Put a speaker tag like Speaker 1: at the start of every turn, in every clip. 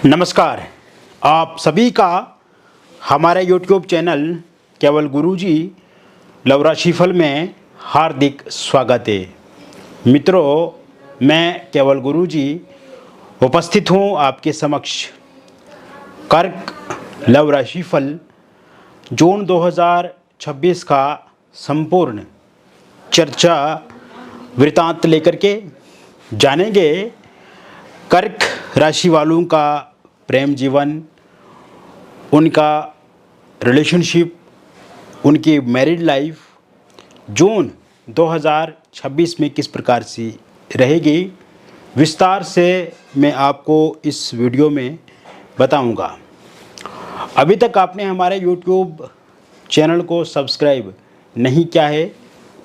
Speaker 1: नमस्कार। आप सभी का हमारे YouTube चैनल केवल गुरुजी लव राशिफल में हार्दिक स्वागत है। मित्रों, मैं केवल गुरुजी उपस्थित हूँ आपके समक्ष कर्क लव राशिफल जून 2026 का संपूर्ण चर्चा वृतांत लेकर के जानेंगे कर्क राशि वालों का प्रेम जीवन, उनका रिलेशनशिप, उनकी मैरिड लाइफ जून 2026 में किस प्रकार से रहेगी, विस्तार से मैं आपको इस वीडियो में बताऊंगा। अभी तक आपने हमारे YouTube चैनल को सब्सक्राइब नहीं किया है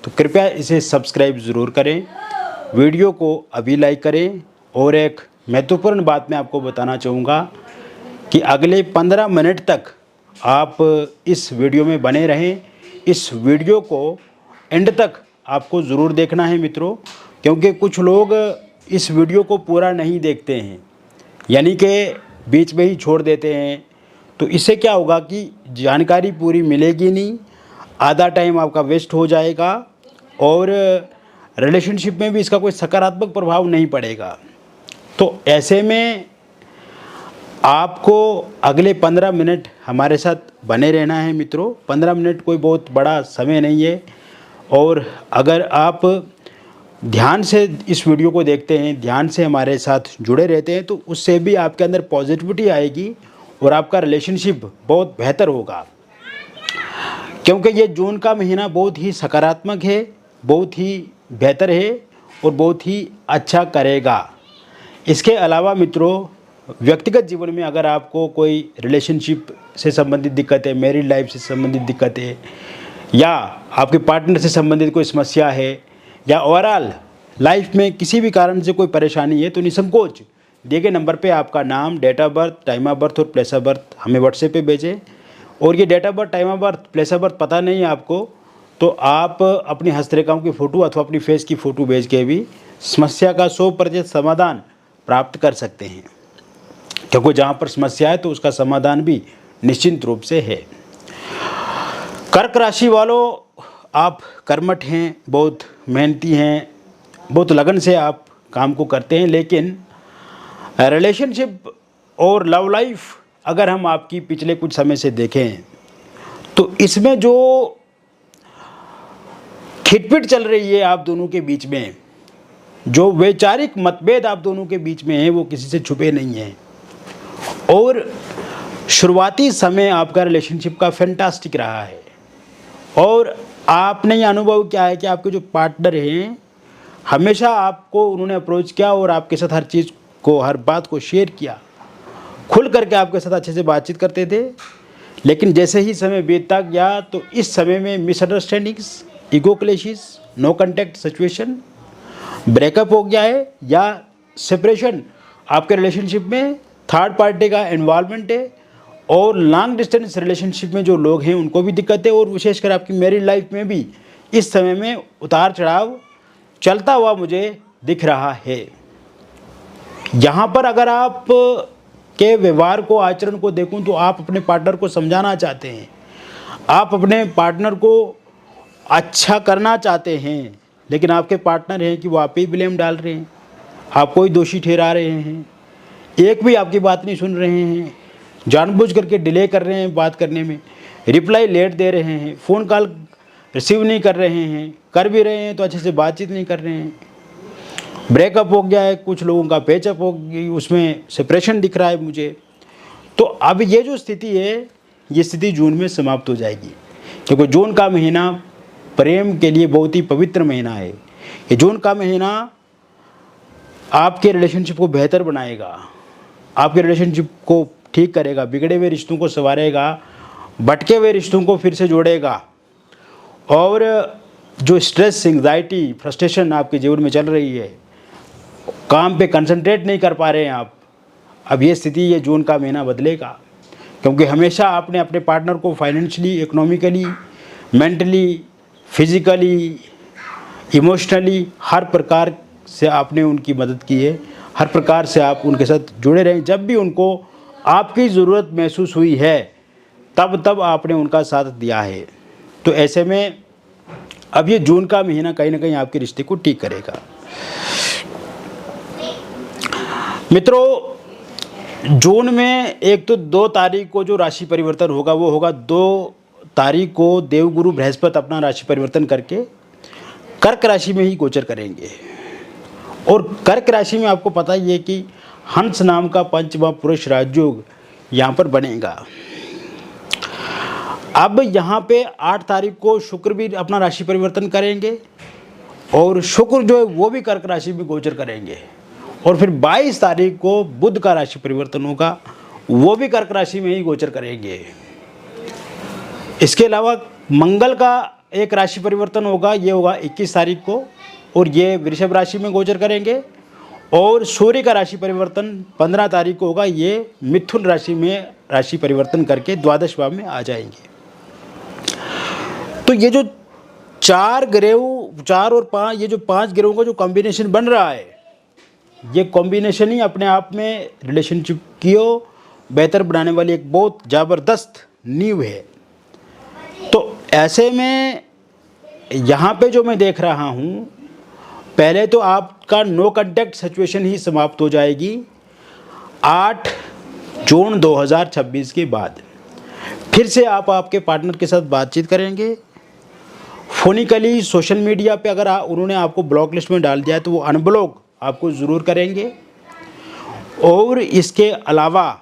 Speaker 1: तो कृपया इसे सब्सक्राइब ज़रूर करें, वीडियो को अभी लाइक करें। और एक महत्वपूर्ण बात मैं आपको बताना चाहूँगा कि अगले 15 मिनट तक आप इस वीडियो में बने रहें। इस वीडियो को एंड तक आपको ज़रूर देखना है मित्रों, क्योंकि कुछ लोग इस वीडियो को पूरा नहीं देखते हैं, यानी कि बीच में ही छोड़ देते हैं। तो इससे क्या होगा कि जानकारी पूरी मिलेगी नहीं, आधा टाइम आपका वेस्ट हो जाएगा और रिलेशनशिप में भी इसका कोई सकारात्मक प्रभाव नहीं पड़ेगा। तो ऐसे में आपको अगले 15 मिनट हमारे साथ बने रहना है मित्रों। 15 मिनट कोई बहुत बड़ा समय नहीं है, और अगर आप ध्यान से इस वीडियो को देखते हैं, ध्यान से हमारे साथ जुड़े रहते हैं, तो उससे भी आपके अंदर पॉजिटिविटी आएगी और आपका रिलेशनशिप बहुत बेहतर होगा। क्योंकि ये जून का महीना बहुत ही सकारात्मक है, बहुत ही बेहतर है और बहुत ही अच्छा करेगा। इसके अलावा मित्रों, व्यक्तिगत जीवन में अगर आपको कोई रिलेशनशिप से संबंधित दिक्कत है, मैरिड लाइफ से संबंधित दिक्कत है, या आपके पार्टनर से संबंधित कोई समस्या है, या ओवरऑल लाइफ में किसी भी कारण से कोई परेशानी है, तो निसंकोच दिए गए नंबर पे आपका नाम, date of birth, time of birth और प्लेस ऑफ बर्थ हमें व्हाट्सएप पे भेजें। और ये date of birth, time of birth, place of birth पता नहीं है आपको, तो आप अपनी हस्तरेखाओं की फ़ोटो अथवा अपनी फेस की फ़ोटो भेज के भी समस्या का 100% समाधान प्राप्त कर सकते हैं। क्योंकि जहाँ पर समस्या है तो उसका समाधान भी निश्चित रूप से है। कर्क राशि वालों, आप कर्मठ हैं, बहुत मेहनती हैं, बहुत लगन से आप काम को करते हैं, लेकिन रिलेशनशिप और लव लाइफ अगर हम आपकी पिछले कुछ समय से देखें तो इसमें जो खिटपिट चल रही है आप दोनों के बीच में, जो वैचारिक मतभेद आप दोनों के बीच में है, वो किसी से छुपे नहीं हैं। और शुरुआती समय आपका रिलेशनशिप का फैंटास्टिक रहा है, और आपने ये अनुभव किया है कि आपके जो पार्टनर हैं हमेशा आपको उन्होंने अप्रोच किया और आपके साथ हर चीज़ को, हर बात को शेयर किया, खुल करके आपके साथ अच्छे से बातचीत करते थे। लेकिन जैसे ही समय बीतता गया तो इस समय में misunderstandings, ego clashes, no contact situation, breakup हो गया है, या सेपरेशन, आपके रिलेशनशिप में थर्ड पार्टी का इन्वॉल्वमेंट है, और लॉन्ग डिस्टेंस रिलेशनशिप में जो लोग हैं उनको भी दिक्कत है, और विशेषकर आपकी मैरिड लाइफ में भी इस समय में उतार चढ़ाव चलता हुआ मुझे दिख रहा है। यहाँ पर अगर आप के व्यवहार को, आचरण को देखूं तो आप अपने पार्टनर को समझाना चाहते हैं, आप अपने पार्टनर को अच्छा करना चाहते हैं, लेकिन आपके पार्टनर हैं कि वो आप ही ब्लेम डाल रहे हैं, आपको ही दोषी ठहरा रहे हैं, एक भी आपकी बात नहीं सुन रहे हैं, जानबूझ करके डिले कर रहे हैं बात करने में, रिप्लाई लेट दे रहे हैं, फ़ोन कॉल रिसीव नहीं कर रहे हैं, कर भी रहे हैं तो अच्छे से बातचीत नहीं कर रहे हैं, ब्रेकअप हो गया है, कुछ लोगों का पैचअप हो गई, उसमें सेपरेशन दिख रहा है मुझे। तो अब ये जो स्थिति है, ये स्थिति जून में समाप्त हो जाएगी, क्योंकि जून का महीना प्रेम के लिए बहुत ही पवित्र महीना है। ये जून का महीना आपके रिलेशनशिप को बेहतर बनाएगा, आपके रिलेशनशिप को ठीक करेगा, बिगड़े हुए रिश्तों को संवारेगा, भटके हुए रिश्तों को फिर से जोड़ेगा, और जो स्ट्रेस, एंग्जाइटी, फ्रस्ट्रेशन आपके जीवन में चल रही है, काम पे कंसंट्रेट नहीं कर पा रहे हैं आप, अब ये स्थिति, ये जून का महीना बदलेगा। क्योंकि हमेशा आपने अपने पार्टनर को financially, economically, mentally, physically, emotionally, हर प्रकार से आपने उनकी मदद की है। हर प्रकार से आप उनके साथ जुड़े रहें। जब भी उनको आपकी ज़रूरत महसूस हुई है तब आपने उनका साथ दिया है। तो ऐसे में अब ये जून का महीना कहीं ना कहीं आपके रिश्ते को ठीक करेगा। मित्रों, जून में एक तो 2 तारीख को जो राशि परिवर्तन होगा वो होगा 2 तारीख को देवगुरु बृहस्पति अपना राशि परिवर्तन करके कर्क राशि में ही गोचर करेंगे। और कर्क राशि में आपको पता ही है कि हंस नाम का पंचमा पुरुष राजयोग यहाँ पर बनेगा। अब यहाँ पे 8 तारीख को शुक्र भी अपना राशि परिवर्तन करेंगे और शुक्र जो है वो भी कर्क राशि में गोचर करेंगे। और फिर 22 तारीख को बुध का राशि परिवर्तन होगा, वो भी कर्क राशि में ही गोचर करेंगे। इसके अलावा मंगल का एक राशि परिवर्तन होगा, ये होगा 21 तारीख को और ये वृषभ राशि में गोचर करेंगे। और सूर्य का राशि परिवर्तन 15 तारीख को होगा, ये मिथुन राशि में राशि परिवर्तन करके द्वादश भाव में आ जाएंगे। तो ये जो 4 और 5, ये जो 5 ग्रहों का जो कॉम्बिनेशन बन रहा है, ये कॉम्बिनेशन ही अपने आप में रिलेशनशिप को बेहतर बनाने वाली एक बहुत ज़बरदस्त नींव है। तो ऐसे में यहाँ पे जो मैं देख रहा हूँ, पहले तो आपका नो कांटेक्ट सिचुएशन ही समाप्त हो जाएगी 8 जून 2026 के बाद। फिर से आप आपके पार्टनर के साथ बातचीत करेंगे। फोनिकली सोशल मीडिया पे अगर उन्होंने आपको ब्लॉक लिस्ट में डाल दिया है तो वो अनब्लॉक आपको ज़रूर करेंगे। और इसके अलावा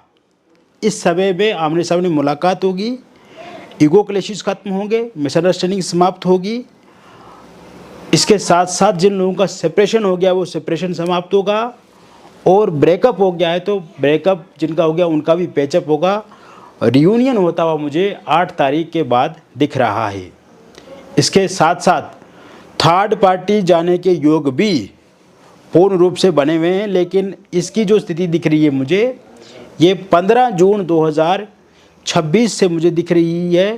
Speaker 1: इस समय में आमने सामने मुलाकात होगी, ईगो क्लैशेस खत्म होंगे, मिसअंडरस्टैंडिंग समाप्त होगी। इसके साथ साथ जिन लोगों का सेपरेशन हो गया वो सेपरेशन समाप्त होगा। और ब्रेकअप हो गया है तो ब्रेकअप जिनका हो गया उनका भी पैचअप होगा। रियूनियन होता हुआ मुझे 8 तारीख के बाद दिख रहा है। इसके साथ साथ थर्ड पार्टी जाने के योग भी पूर्ण रूप से बने हुए हैं, लेकिन इसकी जो स्थिति दिख रही है मुझे, ये 15 जून 2026 से मुझे दिख रही है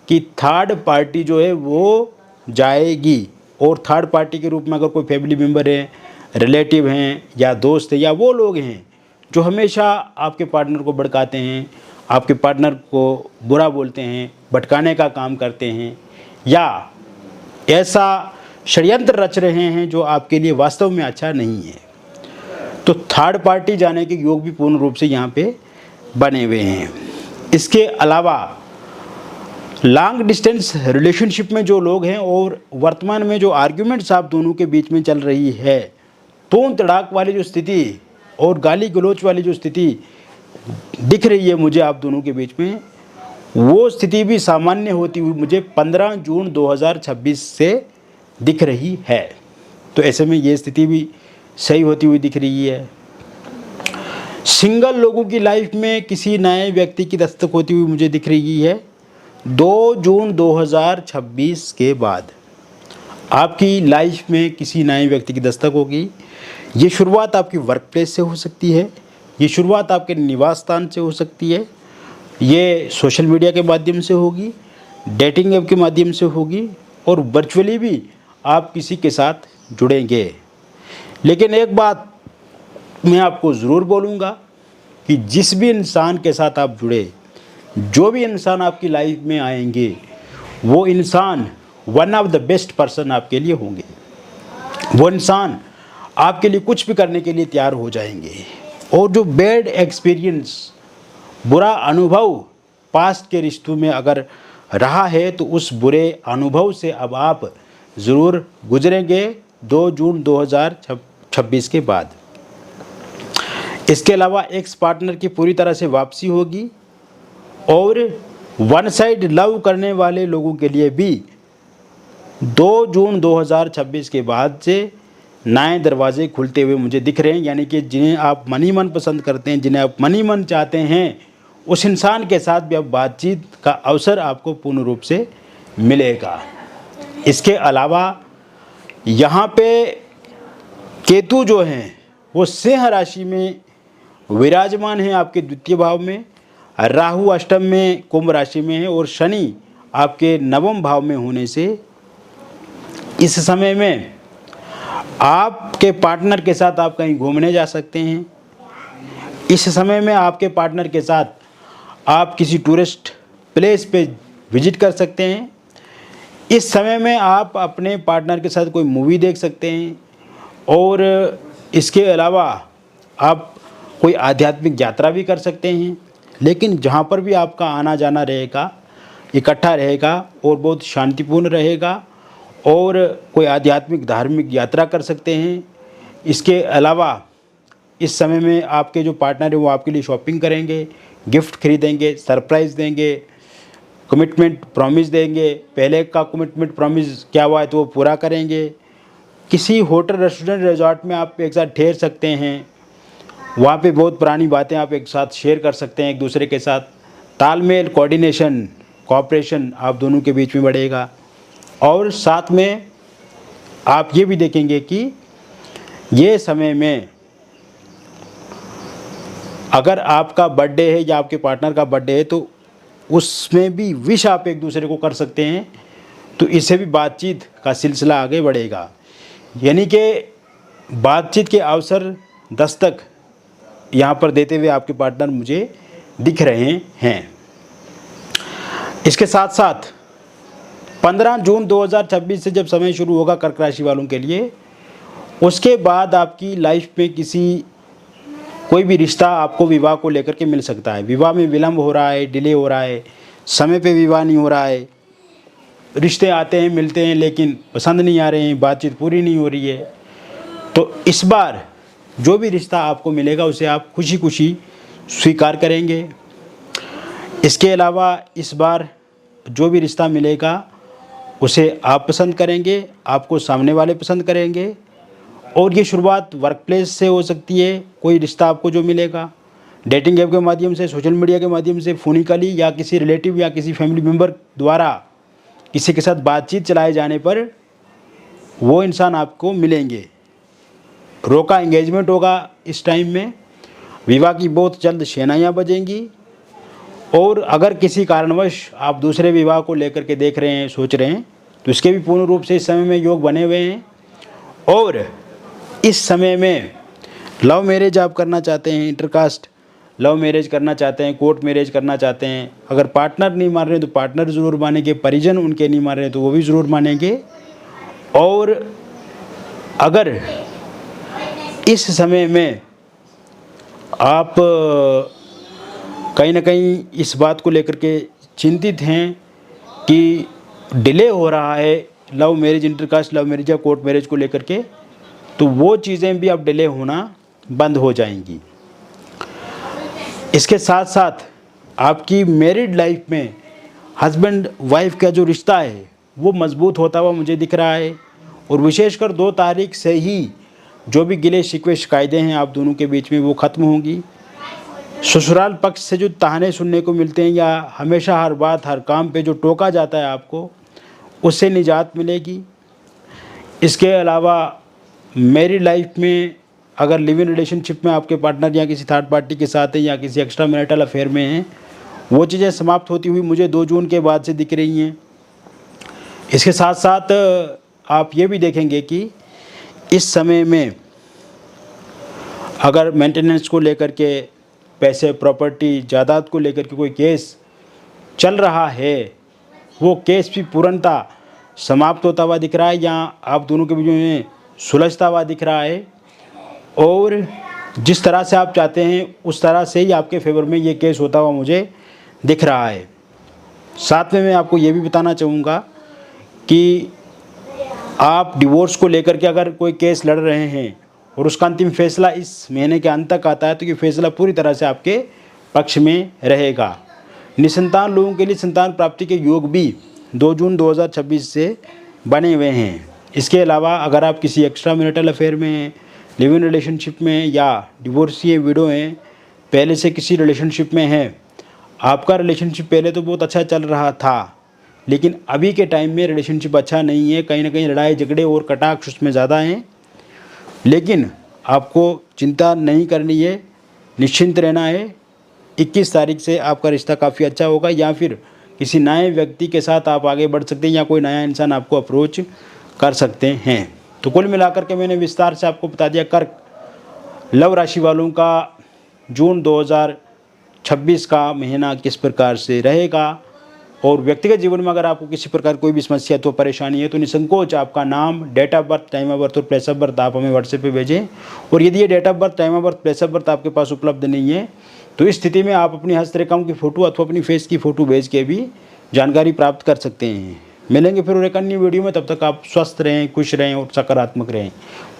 Speaker 1: कि थर्ड पार्टी जो है वो जाएगी। और थर्ड पार्टी के रूप में अगर कोई फैमिली मेम्बर है, रिलेटिव हैं या दोस्त है या वो लोग हैं जो हमेशा आपके पार्टनर को भड़काते हैं, आपके पार्टनर को बुरा बोलते हैं, भटकाने का काम करते हैं या ऐसा षड्यंत्र रच रहे हैं जो आपके लिए वास्तव में अच्छा नहीं है, तो थर्ड पार्टी जाने के योग भी पूर्ण रूप से यहाँ पे बने हुए हैं। इसके अलावा लॉन्ग डिस्टेंस रिलेशनशिप में जो लोग हैं और वर्तमान में जो आर्ग्यूमेंट्स आप दोनों के बीच में चल रही है, तोड़ तड़ाक वाली जो स्थिति और गाली गलौच वाली जो स्थिति दिख रही है मुझे आप दोनों के बीच में, वो स्थिति भी सामान्य होती हुई मुझे 15 जून 2026 से दिख रही है। तो ऐसे में ये स्थिति भी सही होती हुई दिख रही है। सिंगल लोगों की लाइफ में किसी नए व्यक्ति की दस्तक होती हुई मुझे दिख रही है 2 जून 2026 के बाद। आपकी लाइफ में किसी नए व्यक्ति की दस्तक होगी। ये शुरुआत आपकी वर्क प्लेस से हो सकती है, ये शुरुआत आपके निवास स्थान से हो सकती है, ये सोशल मीडिया के माध्यम से होगी, डेटिंग ऐप के माध्यम से होगी और वर्चुअली भी आप किसी के साथ जुड़ेंगे। लेकिन एक बात मैं आपको ज़रूर बोलूँगा कि जिस भी इंसान के साथ आप जुड़े, जो भी इंसान आपकी लाइफ में आएंगे, वो इंसान one of the best person आपके लिए होंगे। वो इंसान आपके लिए कुछ भी करने के लिए तैयार हो जाएंगे। और जो बैड एक्सपीरियंस, बुरा अनुभव पास्ट के रिश्तों में अगर रहा है तो उस बुरे अनुभव से अब आप ज़रूर गुजरेंगे 2 जून 2026 के बाद। इसके अलावा एक्स पार्टनर की पूरी तरह से वापसी होगी और वन साइड लव करने वाले लोगों के लिए भी 2 जून 2026 के बाद से नए दरवाजे खुलते हुए मुझे दिख रहे हैं। यानी कि जिन्हें आप मन ही मन पसंद करते हैं, जिन्हें आप मन ही मन चाहते हैं, उस इंसान के साथ भी अब बातचीत का अवसर आपको पूर्ण रूप से मिलेगा। इसके अलावा यहाँ पे केतु जो हैं वो सिंह राशि में विराजमान हैं आपके द्वितीय भाव में, राहु अष्टम में कुंभ राशि में है और शनि आपके नवम भाव में होने से इस समय में आपके पार्टनर के साथ आप कहीं घूमने जा सकते हैं। इस समय में आपके पार्टनर के साथ आप किसी टूरिस्ट प्लेस पे विजिट कर सकते हैं। इस समय में आप अपने पार्टनर के साथ कोई मूवी देख सकते हैं और इसके अलावा आप कोई आध्यात्मिक यात्रा भी कर सकते हैं। लेकिन जहाँ पर भी आपका आना जाना रहेगा, इकट्ठा रहेगा और बहुत शांतिपूर्ण रहेगा और कोई आध्यात्मिक धार्मिक यात्रा कर सकते हैं। इसके अलावा इस समय में आपके जो पार्टनर है वो आपके लिए शॉपिंग करेंगे, गिफ्ट खरीदेंगे, सरप्राइज़ देंगे, कमिटमेंट प्रॉमिस देंगे। पहले का कमिटमेंट प्रॉमिस क्या हुआ है तो वो पूरा करेंगे। किसी होटल, रेस्टोरेंट, रिजॉर्ट में आप एक साथ ठहर सकते हैं। वहाँ पे बहुत पुरानी बातें आप एक साथ शेयर कर सकते हैं एक दूसरे के साथ। तालमेल, कोऑर्डिनेशन, कोऑपरेशन आप दोनों के बीच में बढ़ेगा। और साथ में आप ये भी देखेंगे कि ये समय में अगर आपका बर्थडे है या आपके पार्टनर का बर्थडे है तो उसमें भी विश आप एक दूसरे को कर सकते हैं। तो इससे भी बातचीत का सिलसिला आगे बढ़ेगा। यानी कि बातचीत के अवसर दस्तक यहाँ पर देते हुए आपके पार्टनर मुझे दिख रहे हैं। इसके साथ साथ 15 जून 2026 से जब समय शुरू होगा कर्क राशि वालों के लिए, उसके बाद आपकी लाइफ में कोई भी रिश्ता आपको विवाह को लेकर के मिल सकता है। विवाह में विलंब हो रहा है, डिले हो रहा है, समय पे विवाह नहीं हो रहा है, रिश्ते आते हैं, मिलते हैं लेकिन पसंद नहीं आ रहे हैं, बातचीत पूरी नहीं हो रही है। तो इस बार जो भी रिश्ता आपको मिलेगा उसे आप खुशी खुशी स्वीकार करेंगे। इसके अलावा इस बार जो भी रिश्ता मिलेगा उसे आप पसंद करेंगे, आपको सामने वाले पसंद करेंगे। और ये शुरुआत वर्क प्लेस से हो सकती है। कोई रिश्ता आपको जो मिलेगा डेटिंग ऐप के माध्यम से, सोशल मीडिया के माध्यम से, फोनिकली या किसी रिलेटिव या किसी फैमिली मेम्बर द्वारा किसी के साथ बातचीत चलाए जाने पर वो इंसान आपको मिलेंगे। रोका एंगेजमेंट होगा इस टाइम में। विवाह की बहुत जल्द शहनाइयाँ बजेंगी। और अगर किसी कारणवश आप दूसरे विवाह को लेकर के देख रहे हैं, सोच रहे हैं, तो इसके भी पूर्ण रूप से इस समय में योग बने हुए हैं। और इस समय में लव मैरिज आप करना चाहते हैं, इंटरकास्ट लव मैरिज करना चाहते हैं, कोर्ट मैरिज करना चाहते हैं, अगर पार्टनर नहीं मान रहे तो पार्टनर ज़रूर मानेंगे, परिजन उनके नहीं मान रहे तो वो भी ज़रूर मानेंगे। और अगर इस समय में आप कहीं ना कहीं इस बात को लेकर के चिंतित हैं कि डिले हो रहा है love marriage, intercaste love marriage या कोर्ट मैरिज को लेकर के, तो वो चीज़ें भी अब डिले होना बंद हो जाएंगी। इसके साथ साथ आपकी मैरिड लाइफ में हस्बैंड वाइफ का जो रिश्ता है वो मजबूत होता हुआ मुझे दिख रहा है। और विशेषकर 2 तारीख से ही जो भी गिले शिकवे शिकायतें हैं आप दोनों के बीच में वो ख़त्म होंगी। ससुराल पक्ष से जो ताने सुनने को मिलते हैं या हमेशा हर बात हर काम पे जो टोका जाता है आपको, उससे निजात मिलेगी। इसके अलावा मैरिड लाइफ में अगर लिव इन रिलेशनशिप में आपके पार्टनर या किसी थर्ड पार्टी के साथ है या किसी एक्स्ट्रा मैरिटल अफेयर में हैं, वो चीज़ें समाप्त होती हुई मुझे 2 जून के बाद से दिख रही हैं। इसके साथ साथ आप ये भी देखेंगे कि इस समय में अगर मेंटेनेंस को लेकर के, पैसे, प्रॉपर्टी, जायदाद को लेकर के कोई केस चल रहा है, वो केस भी पूर्णतः समाप्त होता हुआ दिख रहा है या आप दोनों के बीच में सुलझता हुआ दिख रहा है। और जिस तरह से आप चाहते हैं उस तरह से ही आपके फेवर में ये केस होता हुआ मुझे दिख रहा है। साथ में मैं आपको ये भी बताना चाहूँगा कि आप डिवोर्स को लेकर के अगर कोई केस लड़ रहे हैं और उसका अंतिम फैसला इस महीने के अंत तक आता है तो ये फैसला पूरी तरह से आपके पक्ष में रहेगा। निसंतान लोगों के लिए संतान प्राप्ति के योग भी 2 जून 2026 से बने हुए हैं। इसके अलावा अगर आप किसी एक्स्ट्रा मैरिटल अफेयर में हैं, लिव इन रिलेशनशिप में या डिवोर्सी विडो हैं, पहले से किसी रिलेशनशिप में हैं, आपका रिलेशनशिप पहले तो बहुत अच्छा चल रहा था लेकिन अभी के टाइम में रिलेशनशिप अच्छा नहीं है, कहीं ना कहीं लड़ाई झगड़े और कटाक्ष उसमें ज़्यादा हैं। लेकिन आपको चिंता नहीं करनी है, निश्चिंत रहना है। 21 तारीख से आपका रिश्ता काफ़ी अच्छा होगा या फिर किसी नए व्यक्ति के साथ आप आगे बढ़ सकते हैं या कोई नया इंसान आपको अप्रोच कर सकते हैं। तो कुल मिलाकर के मैंने विस्तार से आपको बता दिया कर्क लव राशि वालों का जून 2026 का महीना किस प्रकार से रहेगा। और व्यक्तिगत जीवन में अगर आपको किसी प्रकार कोई भी समस्या तो परेशानी है तो निसंकोच आपका नाम, date of birth, time of birth और प्लेस ऑफ बर्थ आप हमें व्हाट्सएप पे भेजें। और यदि ये date of birth, time of birth, place of birth आपके पास उपलब्ध नहीं है तो इस स्थिति में आप अपनी हस्तरेखाओं की फ़ोटो अथवा अपनी फेस की फ़ोटो भेज के भी जानकारी प्राप्त कर सकते हैं। मिलेंगे फिर एक अन्य वीडियो में, तब तक आप स्वस्थ रहें, खुश रहें और सकारात्मक रहें।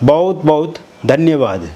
Speaker 1: बहुत बहुत धन्यवाद।